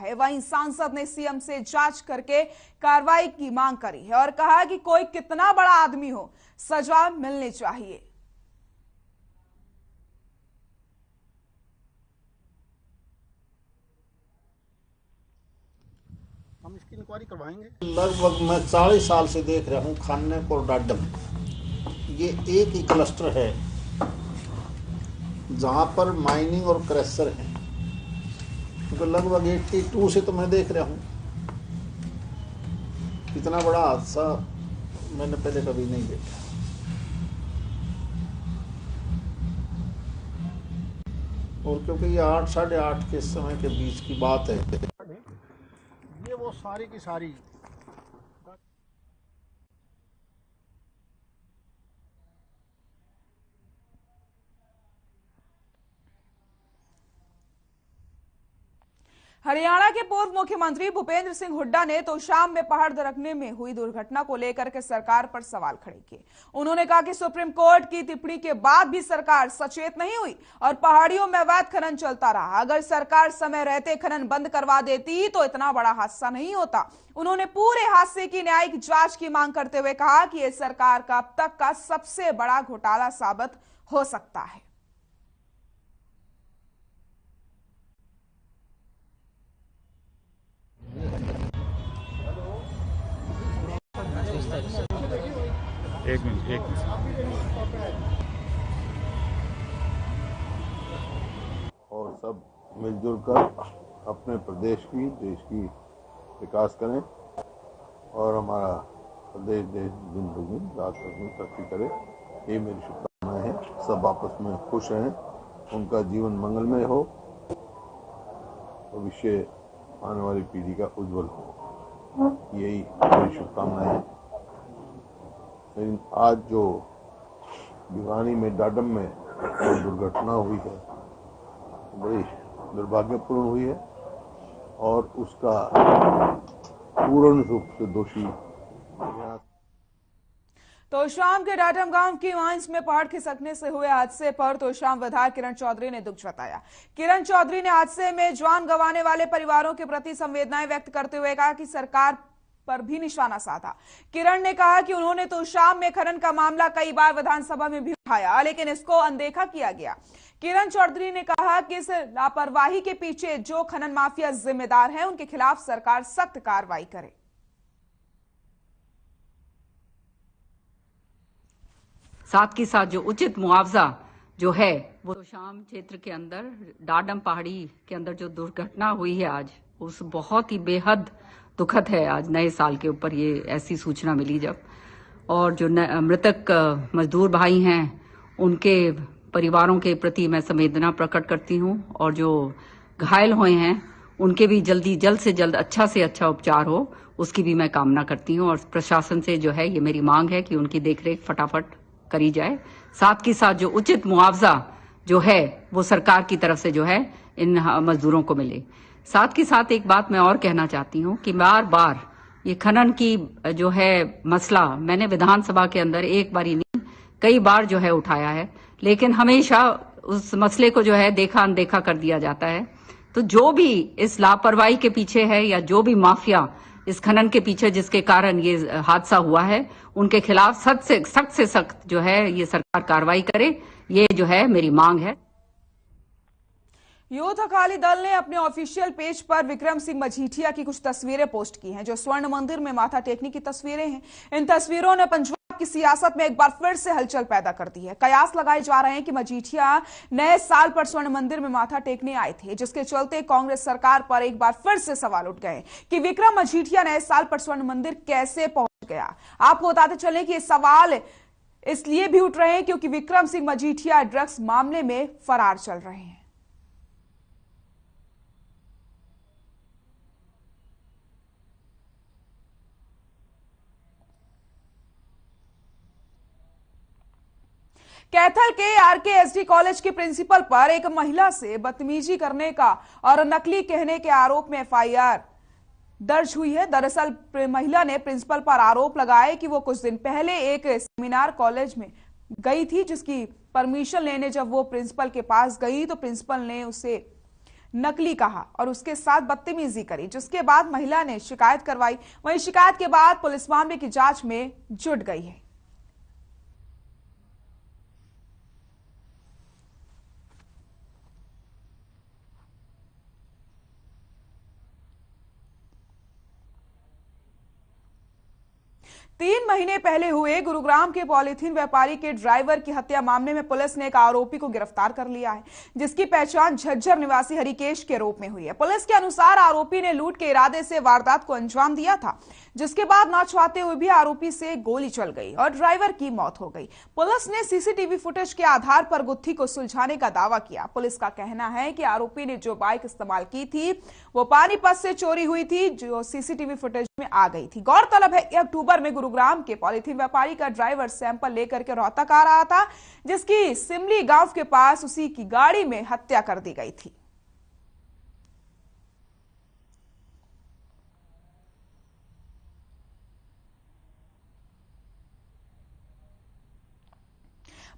है। वहीं सांसद ने सीएम से जांच करके कार्रवाई की मांग करी है और कहा कि कोई कितना बड़ा आदमी हो, सजा मिलनी चाहिए। हम इसकी इंक्वायरी करवाएंगे। लगभग मैं 40 साल से देख रहा हूँ खान्नेक और डाडम, ये एक ही क्लस्टर है जहाँ पर माइनिंग और क्रैशर है। तो लगभग 82 से तो मैं देख रहा हूँ, इतना बड़ा हादसा मैंने पहले कभी नहीं देखा। और क्योंकि ये 8 साढ़े 8 के समय के बीच की बात है, ये वो सारी की सारी हरियाणा के पूर्व मुख्यमंत्री भूपेंद्र सिंह हुड्डा ने तोशाम में पहाड़ दरकने में हुई दुर्घटना को लेकर के सरकार पर सवाल खड़े किए। उन्होंने कहा कि सुप्रीम कोर्ट की टिप्पणी के बाद भी सरकार सचेत नहीं हुई और पहाड़ियों में अवैध खनन चलता रहा। अगर सरकार समय रहते खनन बंद करवा देती तो इतना बड़ा हादसा नहीं होता। उन्होंने पूरे हादसे की न्यायिक जांच की मांग करते हुए कहा कि यह सरकार का अब तक का सबसे बड़ा घोटाला साबित हो सकता है। एक मिनट और सब मिलजुल कर अपने प्रदेश की, देश की विकास करें और हमारा प्रदेश देश दिन दुगनी रात दुगनी तरक्की करे, ये मेरी शुभकामनाएं हैं। सब आपस में खुश रहें, उनका जीवन मंगलमय हो, भविष्य आने वाली पीढ़ी का उज्जवल हो, यही मेरी शुभकामनाएं हैं। लेकिन आज जो भिवानी में डाडम में दुर्घटना हुई है, बड़ी दुर्भाग्यपूर्ण हुई है और उसका पूर्ण रूप से दोषी तोशाम के डाडम गांव की माइंस में पहाड़ खिसकने से हुए हादसे पर तोशाम विधायक किरण चौधरी ने दुख जताया। किरण चौधरी ने हादसे में जान गंवाने वाले परिवारों के प्रति संवेदनाएं व्यक्त करते हुए कहा कि सरकार पर भी निशाना साधा। किरण ने कहा कि उन्होंने तोशाम में खनन का मामला कई बार विधानसभा में भी उठाया, लेकिन इसको अनदेखा किया गया। किरण चौधरी ने कहा कि इस लापरवाही के पीछे जो खनन माफिया जिम्मेदार हैं, उनके खिलाफ सरकार सख्त कार्रवाई करे। साथ के साथ जो उचित मुआवजा जो है वो तोशाम क्षेत्र के अंदर डाडम पहाड़ी के अंदर जो दुर्घटना हुई है आज, उस बहुत ही बेहद दुखद है। आज नए साल के ऊपर ये ऐसी सूचना मिली जब, और जो मृतक मजदूर भाई हैं उनके परिवारों के प्रति मैं संवेदना प्रकट करती हूं और जो घायल हुए हैं उनके भी जल्द से जल्द अच्छा से अच्छा उपचार हो, उसकी भी मैं कामना करती हूं। और प्रशासन से जो है ये मेरी मांग है कि उनकी देखरेख फटाफट करी जाए। साथ के साथ जो उचित मुआवजा जो है वो सरकार की तरफ से जो है इन मजदूरों को मिले। साथ के साथ एक बात मैं और कहना चाहती हूं कि बार बार ये खनन की जो है मसला मैंने विधानसभा के अंदर एक बार ही नहीं कई बार जो है उठाया है, लेकिन हमेशा उस मसले को जो है देखा अनदेखा कर दिया जाता है। तो जो भी इस लापरवाही के पीछे है या जो भी माफिया इस खनन के पीछे जिसके कारण ये हादसा हुआ है, उनके खिलाफ सख्त से सख्त जो है ये सरकार कार्रवाई करे, ये जो है मेरी मांग है। यूथ अकाली दल ने अपने ऑफिशियल पेज पर विक्रम सिंह मजीठिया की कुछ तस्वीरें पोस्ट की हैं, जो स्वर्ण मंदिर में माथा टेकने की तस्वीरें हैं। इन तस्वीरों ने पंजाब की सियासत में एक बार फिर से हलचल पैदा कर दी है। कयास लगाए जा रहे हैं कि मजीठिया नए साल पर स्वर्ण मंदिर में माथा टेकने आए थे, जिसके चलते कांग्रेस सरकार पर एक बार फिर से सवाल उठ गए कि विक्रम मजीठिया नए साल पर स्वर्ण मंदिर कैसे पहुंच गया। आपको बताते चलें कि ये सवाल इसलिए भी उठ रहे हैं क्योंकि विक्रम सिंह मजीठिया ड्रग्स मामले में फरार चल रहे हैं। कैथल के आरकेएसडी कॉलेज के प्रिंसिपल पर एक महिला से बदतमीजी करने का और नकली कहने के आरोप में एफआईआर दर्ज हुई है। दरअसल महिला ने प्रिंसिपल पर आरोप लगाया कि वो कुछ दिन पहले एक सेमिनार कॉलेज में गई थी, जिसकी परमिशन लेने जब वो प्रिंसिपल के पास गई तो प्रिंसिपल ने उसे नकली कहा और उसके साथ बदतमीजी करी, जिसके बाद महिला ने शिकायत करवाई। वहीं शिकायत के बाद पुलिस मामले की जांच में जुट गई है। तीन महीने पहले हुए गुरुग्राम के पॉलीथीन व्यापारी के ड्राइवर की हत्या मामले में पुलिस ने एक आरोपी को गिरफ्तार कर लिया है, जिसकी पहचान झज्जर निवासी हरिकेश के रूप में हुई है। पुलिस के अनुसार आरोपी ने लूट के इरादे से वारदात को अंजाम दिया था, जिसके बाद ना चाहते हुए भी आरोपी से गोली चल गई और ड्राइवर की मौत हो गई। पुलिस ने सीसीटीवी फुटेज के आधार पर गुत्थी को सुलझाने का दावा किया। पुलिस का कहना है कि आरोपी ने जो बाइक इस्तेमाल की थी वो पानीपत से चोरी हुई थी, जो सीसीटीवी फुटेज में आ गई थी। गौरतलब है कि अक्टूबर में गुरुग्राम के पॉलीथीन व्यापारी का ड्राइवर सैंपल लेकर के रोहतक आ रहा था, जिसकी सिमली गांव के पास उसी की गाड़ी में हत्या कर दी गई थी।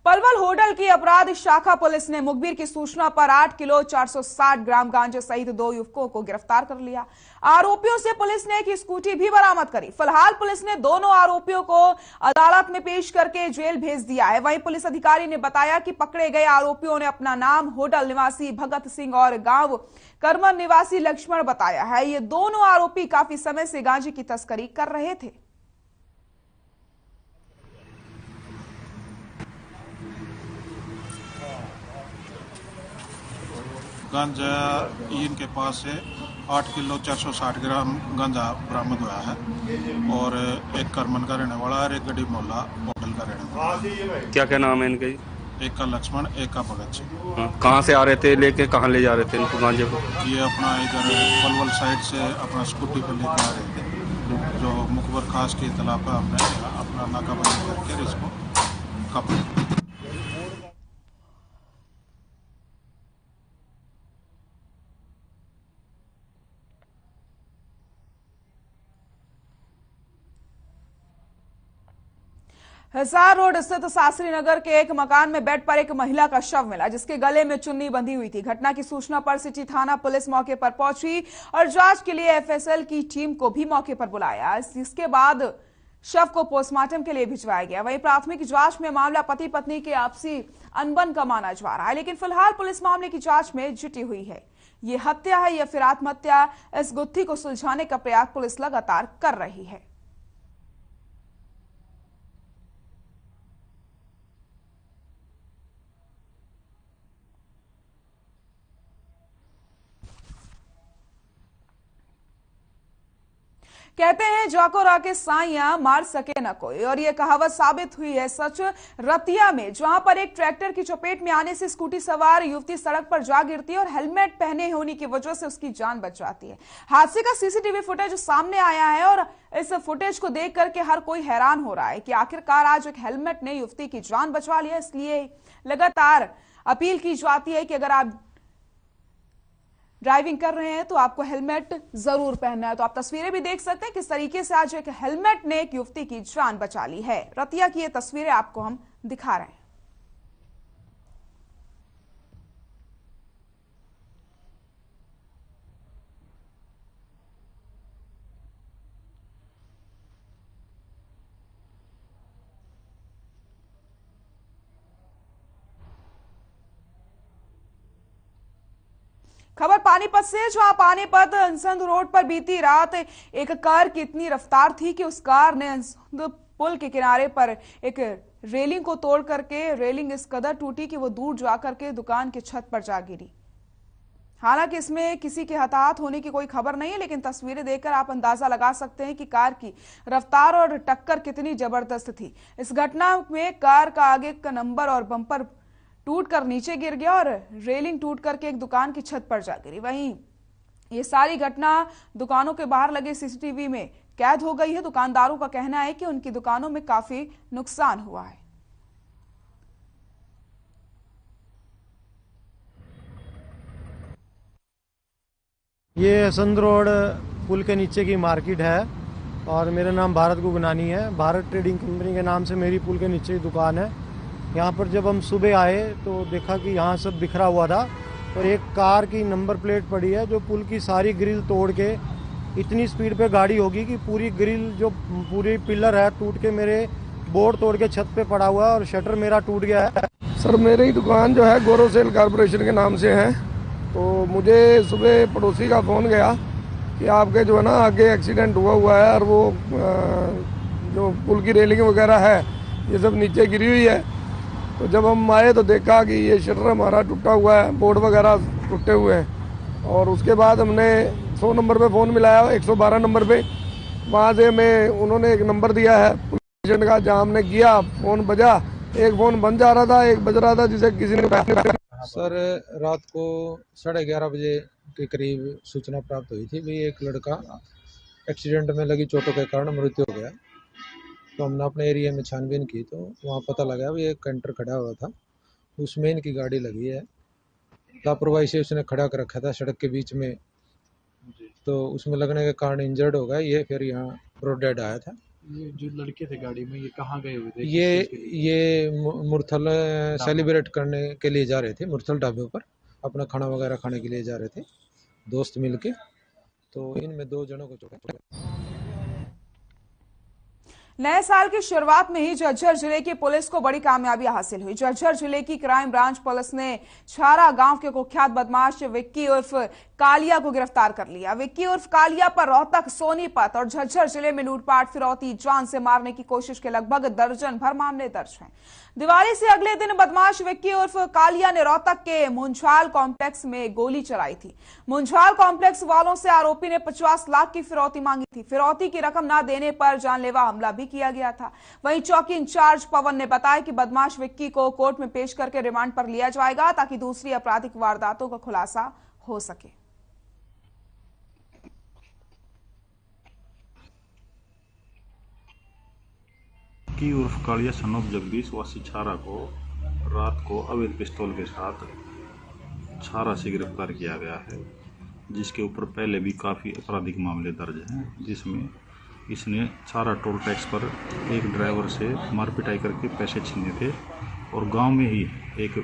पलवल होटल की अपराध शाखा पुलिस ने मुखबिर की सूचना पर 8 किलो 460 ग्राम गांजे सहित 2 युवकों को गिरफ्तार कर लिया। आरोपियों से पुलिस ने एक स्कूटी भी बरामद करी। फिलहाल पुलिस ने दोनों आरोपियों को अदालत में पेश करके जेल भेज दिया है। वहीं पुलिस अधिकारी ने बताया कि पकड़े गए आरोपियों ने अपना नाम होटल निवासी भगत सिंह और गांव करमन निवासी लक्ष्मण बताया है। ये दोनों आरोपी काफी समय से गांजे की तस्करी कर रहे थे। गांजा इनके पास से 8 किलो 460 ग्राम गांजा बरामद हुआ है और एक करमन का रहने वाला और एक गड़ी मोहल्ला होटल का रहने वाला। क्या क्या नाम है इनके? एक का लक्ष्मण, एक का भगत सिंह। कहाँ से आ रहे थे, लेके कहाँ ले जा रहे थे इनको गांजे को? ये अपना इधर पलवल साइड से अपना स्कूटी पर लेके आ रहे थे, जो मुखबर खास की इतला पर हमने अपना नाकाबंदी करके इसको काबू। हिसार रोड स्थित शास्त्री नगर के एक मकान में बेड पर एक महिला का शव मिला, जिसके गले में चुन्नी बंधी हुई थी। घटना की सूचना पर सिटी थाना पुलिस मौके पर पहुंची और जांच के लिए एफएसएल की टीम को भी मौके पर बुलाया। इसके बाद शव को पोस्टमार्टम के लिए भिजवाया गया। वहीं प्राथमिक जांच में मामला पति पत्नी के आपसी अनबन का माना जा रहा है, लेकिन फिलहाल पुलिस मामले की जांच में जुटी हुई है। ये हत्या है या फिर आत्महत्या, इस गुत्थी को सुलझाने का प्रयास पुलिस लगातार कर रही है। कहते हैं जाको राके साइया मार सके न कोई, और यह कहावत साबित हुई है सच रतिया में, जहां पर एक ट्रैक्टर की चपेट में आने से स्कूटी सवार युवती सड़क पर जा गिरती है और हेलमेट पहने होने की वजह से उसकी जान बच जाती है। हादसे का सीसीटीवी फुटेज सामने आया है और इस फुटेज को देख करके हर कोई हैरान हो रहा है कि आखिरकार आज एक हेलमेट ने युवती की जान बचा लिया। इसलिए लगातार अपील की जाती है कि अगर आप ड्राइविंग कर रहे हैं तो आपको हेलमेट जरूर पहनना है। तो आप तस्वीरें भी देख सकते हैं किस तरीके से आज एक हेलमेट ने एक युवती की जान बचा ली है। रतिया की ये तस्वीरें आपको हम दिखा रहे हैं। खबर पानीपत से, जहां पानीपत अंसंद रोड पर बीती रात एक कार की इतनी रफ्तार थी कि उस कार ने अंसंद पुल के किनारे पर एक रेलिंग को तोड़ करके, रेलिंग इस कदर टूटी कि वो दूर जाकर के दुकान की छत पर जा गिरी। हालांकि इसमें किसी के हताहत होने की कोई खबर नहीं है, लेकिन तस्वीरें देखकर आप अंदाजा लगा सकते हैं कि कार की रफ्तार और टक्कर कितनी जबरदस्त थी। इस घटना में कार का आगे का नंबर और बम्पर टूटकर नीचे गिर गया और रेलिंग टूट करके एक दुकान की छत पर जा गिरी। वहीं ये सारी घटना दुकानों के बाहर लगे सीसीटीवी में कैद हो गई है। दुकानदारों का कहना है कि उनकी दुकानों में काफी नुकसान हुआ है। ये असंद रोड पुल के नीचे की मार्केट है और मेरा नाम भारत गुगनानी है। भारत ट्रेडिंग कंपनी के नाम से मेरी पुल के नीचे की दुकान है। यहाँ पर जब हम सुबह आए तो देखा कि यहाँ सब बिखरा हुआ था और एक कार की नंबर प्लेट पड़ी है जो पुल की सारी ग्रिल तोड़ के, इतनी स्पीड पे गाड़ी होगी कि पूरी ग्रिल जो पूरी पिलर है टूट के मेरे बोर्ड तोड़ के छत पे पड़ा हुआ है और शटर मेरा टूट गया है। सर मेरी दुकान जो है गौरव सेल कारपोरेशन के नाम से है, तो मुझे सुबह पड़ोसी का फ़ोन गया कि आपके जो है ना आगे एक्सीडेंट हुआ है और वो जो पुल की रेलिंग वगैरह है ये सब नीचे गिरी हुई है। तो जब हम आए तो देखा कि ये शटर हमारा टूटा हुआ है, बोर्ड वगैरह टूटे हुए हैं। और उसके बाद हमने 100 नंबर पे फ़ोन मिलाया, 112 नंबर पे, वहाँ से हमें उन्होंने एक नंबर दिया है पुलिस स्टेशन का, जहाँ हमने किया, फ़ोन बजा, एक फ़ोन बंद जा रहा था, एक बज रहा था, जिसे किसी ने सर रात को 11:30 बजे के करीब सूचना प्राप्त हुई थी भी एक लड़का एक्सीडेंट में लगी चोटों के कारण मृत्यु हो गया। तो हमने अपने एरिया में छानबीन की तो वहाँ पता लगा भी एक कैंटर खड़ा हुआ था, उसमें इनकी गाड़ी लगी है। लापरवाही से उसने खड़ा कर रखा था सड़क के बीच में, तो उसमें लगने के कारण इंजर्ड हो गया ये, फिर यहाँ ब्रॉड डेड आया था। ये जो लड़के थे गाड़ी में, ये कहाँ गए हुए थे? ये मुरथल सेलिब्रेट करने के लिए जा रहे थे, मुरथल ढाबे पर अपना खाना वगैरह खाने के लिए जा रहे थे दोस्त मिलके। तो इनमें 2 जनों को चोट। नए साल की शुरुआत में ही झज्जर जिले की पुलिस को बड़ी कामयाबी हासिल हुई। झज्जर जिले की क्राइम ब्रांच पुलिस ने छारा गांव के कुख्यात बदमाश विक्की उर्फ कालिया को गिरफ्तार कर लिया। विक्की उर्फ कालिया पर रोहतक, सोनीपत और झज्जर जिले में लूटपाट, फिरौती, जान से मारने की कोशिश के लगभग दर्जन भर मामले दर्ज हैं। दिवाली से अगले दिन बदमाश विक्की उर्फ कालिया ने रोहतक के मुंझाल कॉम्प्लेक्स में गोली चलाई थी। मुंझाल कॉम्प्लेक्स वालों से आरोपी ने 50 लाख की फिरौती मांगी थी। फिरौती की रकम न देने पर जानलेवा हमला भी किया गया था। वहीं चौकी इंचार्ज पवन ने बताया कि बदमाश विक्की को कोर्ट में पेश करके रिमांड पर लिया जाएगा ताकि दूसरी आपराधिक वारदातों का खुलासा हो सके। विक्की उर्फ कालिया सन ऑफ जगदीश वासी छारा को रात को अवैध पिस्तौल के साथ छारा से गिरफ्तार किया गया है, जिसके ऊपर पहले भी काफ़ी आपराधिक मामले दर्ज हैं, जिसमें इसने छारा टोल टैक्स पर एक ड्राइवर से मारपिटाई करके पैसे छीने थे और गांव में ही एक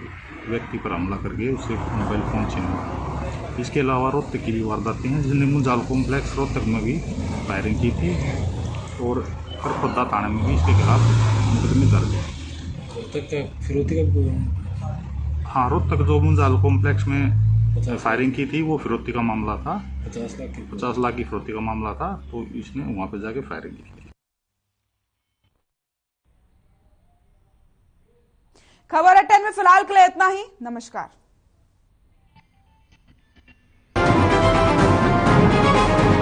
व्यक्ति पर हमला करके उससे मोबाइल फ़ोन छीना। इसके अलावा रोहतक की भी वारदातें हैं, जिसने मुंझाल कॉम्प्लेक्स रोहतक में भी फायरिंग की थी और करपदा थाने में भी इसके खिलाफ मुकदमे दर्ज है। फिरौती का भी? हाँ, रोहतक जो मुंझाल कॉम्प्लेक्स में फायरिंग की थी वो फिरौती का मामला था। 50 लाख की फिरौती का मामला था, तो इसने वहां पे जाके फायरिंग की। खबर 10 में फिलहाल के लिए इतना ही। नमस्कार।